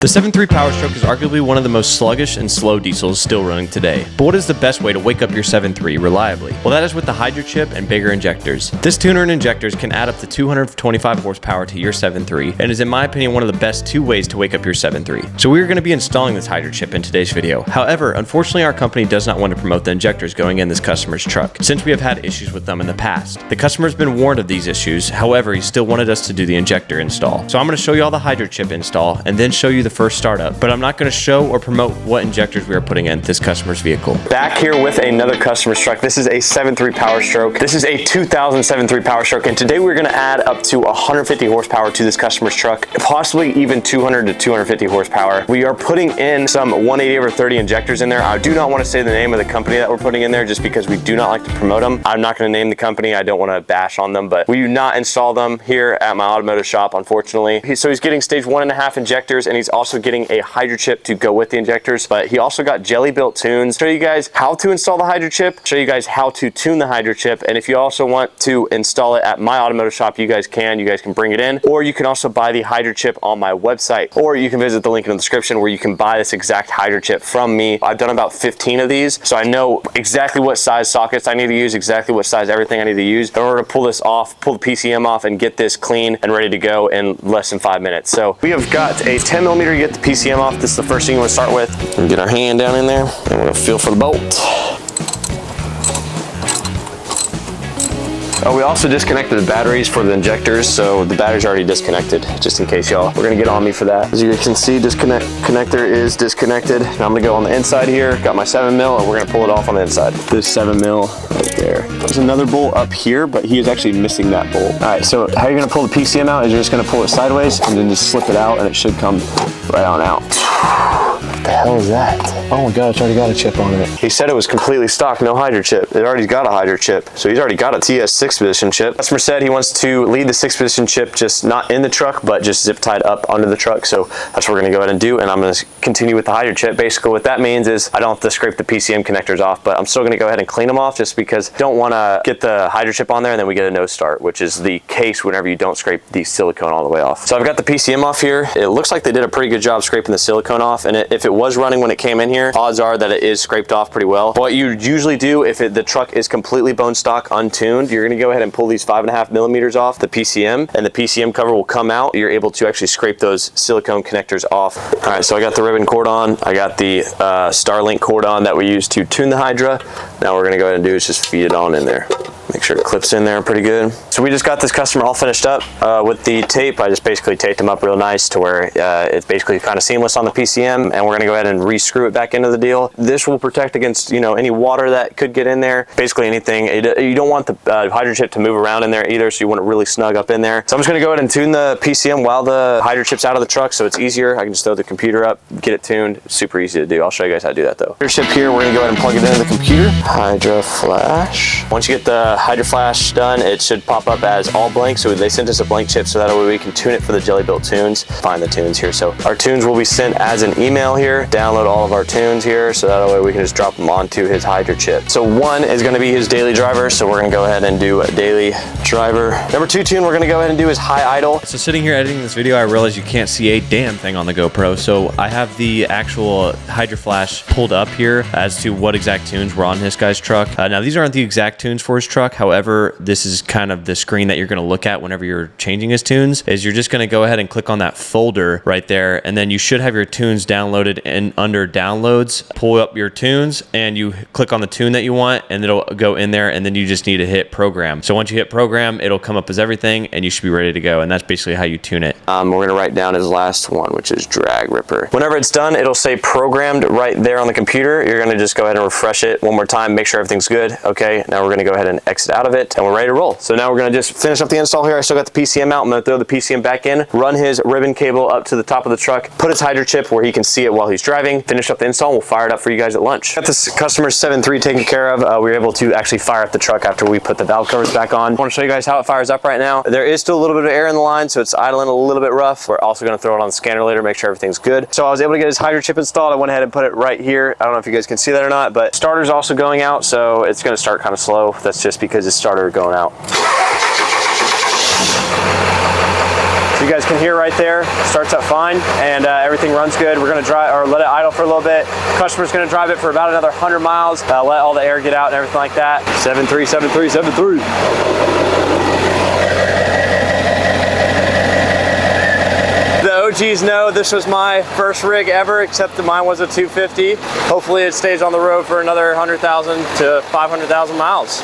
The 7.3 Powerstroke is arguably one of the most sluggish and slow diesels still running today. But what is the best way to wake up your 7.3 reliably? Well, that is with the Hydra chip and bigger injectors. This tuner and injectors can add up to 225 horsepower to your 7.3 and is in my opinion one of the best two ways to wake up your 7.3. So we are going to be installing this Hydra chip in today's video. However, unfortunately our company does not want to promote the injectors going in this customer's truck, since we have had issues with them in the past. The customer's been warned of these issues, however he still wanted us to do the injector install. So I'm going to show you all the Hydra chip install and then show you the first startup, but I'm not going to show or promote what injectors we are putting in this customer's vehicle. Back here with another customer's truck. This is a 7.3 Powerstroke. This is a 2000 7.3 Powerstroke, and today we're going to add up to 150 horsepower to this customer's truck, possibly even 200 to 250 horsepower. We are putting in some 180/30 injectors in there. I do not want to say the name of the company that we're putting in there just because we do not like to promote them. I'm not going to name the company. I don't want to bash on them, but we do not install them here at my automotive shop, unfortunately. So he's getting stage 1.5 injectors, and he's also getting a Hydra chip to go with the injectors, but he also got jelly built tunes. Show you guys how to install the Hydra chip, show you guys how to tune the Hydra chip, and if you also want to install it at my automotive shop, you guys can bring it in, or you can also buy the Hydra chip on my website, or you can visit the link in the description where you can buy this exact Hydra chip from me. I've done about 15 of these, so I know exactly what size sockets I need to use, exactly what size everything I need to use in order to pull this off, pull the PCM off, and get this clean and ready to go in less than 5 minutes. So we have got a 10mm to get the PCM off. This is the first thing you want to start with. We'll get our hand down in there and we're going to feel for the bolt. Oh, we also disconnected the batteries for the injectors, so the battery's already disconnected, just in case y'all. We're gonna get on me for that. As you can see, connector is disconnected. Now I'm gonna go on the inside here, got my 7mm, and we're gonna pull it off on the inside. This 7mm right there. There's another bolt up here, but he is actually missing that bolt. All right, so how you're gonna pull the PCM out is you're just gonna pull it sideways and then just slip it out, and it should come right on out. What the hell is that? Oh my God, it's already got a chip on it. He said it was completely stock, no Hydra chip. It already got a Hydra chip. So he's already got a TS 6-position chip. Customer said he wants to leave the 6-position chip just not in the truck, but just zip tied up under the truck. So that's what we're gonna go ahead and do. And I'm gonna continue with the Hydra chip. Basically what that means is I don't have to scrape the PCM connectors off, but I'm still gonna go ahead and clean them off just because I don't wanna get the Hydra chip on there and then we get a no start, which is the case whenever you don't scrape the silicone all the way off. So I've got the PCM off here. It looks like they did a pretty good job scraping the silicone off, and if it was running when it came in here, odds are that it is scraped off pretty well. What you usually do if the truck is completely bone stock untuned, you're gonna go ahead and pull these 5.5mm off the PCM, and the PCM cover will come out. You're able to actually scrape those silicone connectors off. All right, so I got the ribbon cord on. I got the Starlink cord on that we use to tune the Hydra. Now what we're gonna go ahead and do is just feed it on in there. Make sure it clips in there pretty good. So we just got this customer all finished up with the tape. I just basically taped them up real nice to where it's basically kind of seamless on the PCM, and we're gonna go ahead and re-screw it back into the deal. This will protect against, any water that could get in there, basically anything. You don't want the Hydra chip to move around in there either, so you want it really snug up in there. So I'm just gonna go ahead and tune the PCM while the Hydra chip's out of the truck, so it's easier. I can just throw the computer up, get it tuned. It's super easy to do. I'll show you guys how to do that though. Hydra chip here, we're gonna go ahead and plug it into the computer. Hydra flash. Once you get the Hydra flash done, it should pop up as all blank, so they sent us a blank chip so that way we can tune it for the jelly built tunes. Find the tunes here. So our tunes will be sent as an email here. Download all of our tunes here, so that way we can just drop them onto his Hydra chip. So one is going to be his daily driver, so we're going to go ahead and do a daily driver. Number 2 tune we're going to go ahead and do is high idle. So sitting here editing this video, I realized you can't see a damn thing on the GoPro, so I have the actual Hydra flash pulled up here as to what exact tunes were on this guy's truck. Now these aren't the exact tunes for his truck, however, this is kind of the screen that you're going to look at whenever you're changing his tunes. Is you're just going to go ahead and click on that folder right there, and then you should have your tunes downloaded, and under downloads pull up your tunes and you click on the tune that you want and it'll go in there, and then you just need to hit program. So once you hit program, it'll come up as everything and you should be ready to go, and that's basically how you tune it. We're going to write down his last one, which is drag ripper. Whenever it's done, it'll say programmed right there on the computer. You're going to just go ahead and refresh it one more time, make sure everything's good. Okay, now we're going to go ahead and exit out of it and we're ready to roll. So now we're going to just finish up the install here. I still got the PCM out. I'm going to throw the PCM back in, run his ribbon cable up to the top of the truck, put his Hydra chip where he can see it while he's driving, finish up the install, and we'll fire it up for you guys at lunch. Got this customer's 7.3 taken care of. We were able to actually fire up the truck after we put the valve covers back on. I want to show you guys how it fires up right now. There is still a little bit of air in the line, so it's idling a little bit rough. We're also going to throw it on the scanner later, make sure everything's good. So I was able to get his Hydra chip installed. I went ahead and put it right here. I don't know if you guys can see that or not, but starter's also going out, so it's going to start kind of slow. That's just because his starter is going out. So you you guys can hear right there, starts up fine, and everything runs good. We're gonna drive or let it idle for a little bit. Customer's gonna drive it for about another 100 miles, let all the air get out and everything like that. 7.3, 7.3, 7.3. The OGs know this was my first rig ever, except that mine was a 250. Hopefully it stays on the road for another 100,000 to 500,000 miles.